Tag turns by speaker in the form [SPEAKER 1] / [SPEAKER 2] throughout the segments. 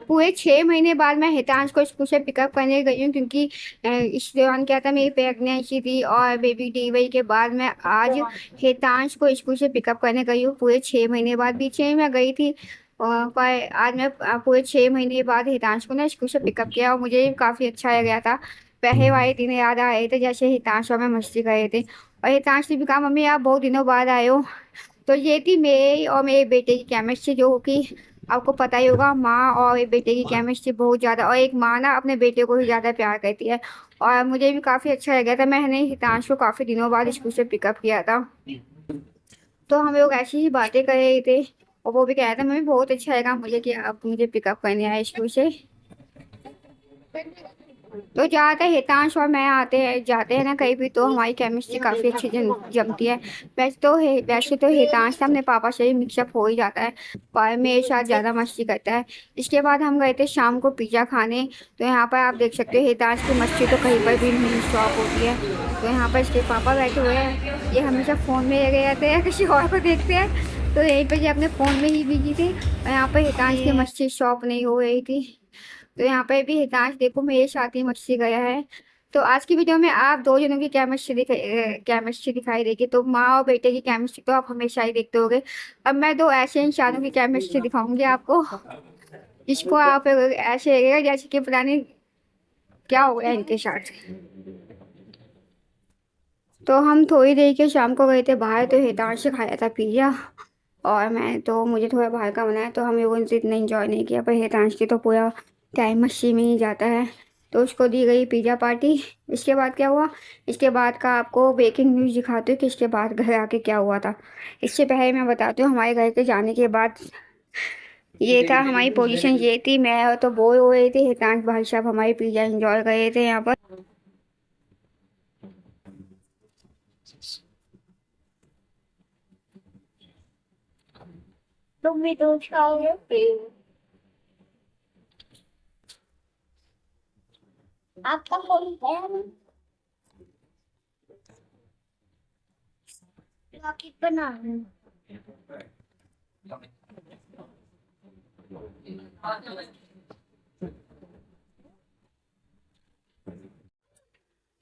[SPEAKER 1] पूरे 6 महीने बाद मैं हितांश को स्कूल से पिकअप करने गई हूँ, क्योंकि इस दौरान क्या था, मेरी प्रेगनेंसी थी और बेबी डिलीवरी के बाद मैं आज हितांश को स्कूल से पिकअप करने गई हूँ। पूरे 6 महीने बाद, पीछे ही मैं गई थी पर आज मैं पूरे 6 महीने बाद हितांश को ना स्कूल से पिकअप किया और मुझे काफ़ी अच्छा लग गया था। पहले वाले दिन याद आ रहे थे जैसे हितांश और मैं मस्ती कर रहे थे, और हितांश ने भी कहा मम्मी आप बहुत दिनों बाद आए हो। तो ये थी मेरे और मेरे बेटे की केमिस्ट्री, जो कि आपको पता ही होगा, माँ और एक बेटे की केमिस्ट्री बहुत ज़्यादा, और एक माँ ना अपने बेटे को ही ज़्यादा प्यार करती है। और मुझे भी काफ़ी अच्छा लगा था, मैंने हितांश को काफ़ी दिनों बाद स्कूल से पिकअप किया था। तो हम लोग ऐसी ही बातें कर रहे थे, और वो भी कह रहा था मम्मी बहुत अच्छा लगा मुझे कि आप मुझे पिकअप करने आए स्कूल से। तो ज़्यादातर हितांश और मैं आते हैं जाते हैं ना कहीं भी, तो हमारी केमिस्ट्री काफ़ी अच्छी जमती है। वैसे तो हितांश ना अपने पापा से ही मिक्सअप हो ही जाता है, पर मेरे साथ ज़्यादा मस्ती करता है। इसके बाद हम गए थे शाम को पिज़्ज़ा खाने। तो यहाँ पर आप देख सकते हो हितांश की मस्ती तो कहीं पर भी नहीं स्टॉप होती है। तो यहाँ पर इसके पापा बैठे हुए हैं, ये हमेशा फ़ोन में लगे रहते हैं, किसी और को देखते हैं। तो यहीं पर ये अपने फ़ोन में ही बिजी थे, और यहाँ पर हितांश की मस्ती स्टॉप नहीं हो रही थी। तो यहाँ पे भी हितांश देखो मेरे साथ ही मस्ती गया है। तो आज की वीडियो में आप दो जनों की केमिस्ट्री दिखाई देगी। तो माँ और बेटे की केमिस्ट्री तो आप हमेशा ही देखते होगे, अब मैं दो ऐसे इंसानों की केमिस्ट्री दिखाऊंगी आपको, इसको आप ऐसे लगेगा जैसे कि पता नहीं क्या हो गया इनके साथ। तो हम थोड़ी देर के शाम को गए थे बाहर, तो हितांश से खाया था पिज्ज़ा, और मैं तो मुझे थोड़ा बाहर का बनाया, तो हम लोगों ने तो इतना इंजॉय नहीं किया, पर हितांश की तो पूरा टाइम मस्ती में ही जाता है। तो उसको दी गई पिज़्ज़ा पार्टी। इसके बाद क्या हुआ, इसके बाद का आपको ब्रेकिंग न्यूज़ दिखाती हूँ कि इसके बाद घर आके क्या हुआ था। इससे पहले मैं बताती हूँ हमारे घर के जाने के बाद ये था, हमारी पोजीशन ये थी, मैं तो बोर हो रही थी, हितांश भाई साहब हमारी पिज़्ज़ा इंजॉय कर रहे थे यहाँ पर। तुम भी तो खाओगे आपका फोन है, लॉकेट बना।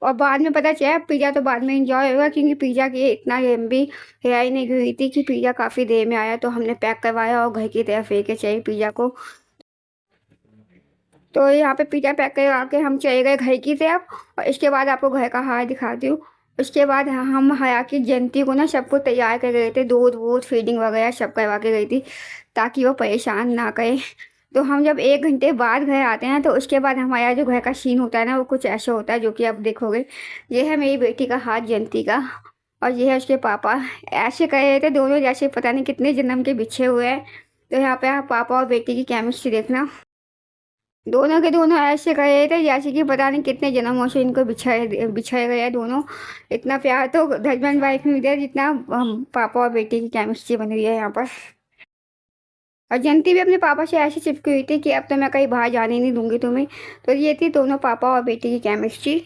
[SPEAKER 1] और बाद में पता चला पिज़्ज़ा तो बाद में इंजॉय होगा, क्योंकि पिज़्ज़ा की इतना लंबी रेहाई नहीं हुई थी कि पिज़्ज़ा काफ़ी देर में आया, तो हमने पैक करवाया और घर की तरफ लेके चले पिज़्ज़ा को। तो यहाँ पे पिज़्ज़ा पैक करवा के हम चले गए घर की तरफ, और इसके बाद आपको घर का हाल दिखाती हूँ। उसके बाद हम हया की जयंती को ना सबको तैयार कर गए थे, दूध वूध फीडिंग वगैरह सब करवा के गई थी, ताकि वो परेशान ना करे। तो हम जब 1 घंटे बाद घर आते हैं, तो उसके बाद हमारा जो घर का सीन होता है ना, वो कुछ ऐसा होता है जो कि आप देखोगे। ये है मेरी बेटी का हाथ जयंती का, और ये है उसके पापा। ऐसे कर रहे थे दोनों जैसे पता नहीं कितने जन्म के बिछे हुए हैं। तो यहाँ पे आप पापा और बेटी की केमिस्ट्री देखना, दोनों के दोनों ऐसे कर रहे थे जैसे कि पता नहीं कितने जन्मों से इनको बिछाए बिछाए गए हैं दोनों। इतना प्यार तो हस्बैंड वाइफ में मिलता है जितना हम पापा और बेटी की केमिस्ट्री बन रही है यहाँ पर। और जयंती भी अपने पापा से ऐसी चिपकी हुई थी कि अब तो मैं कहीं बाहर जाने नहीं दूंगी तुम्हें। तो ये थी दोनों पापा और बेटी की केमिस्ट्री।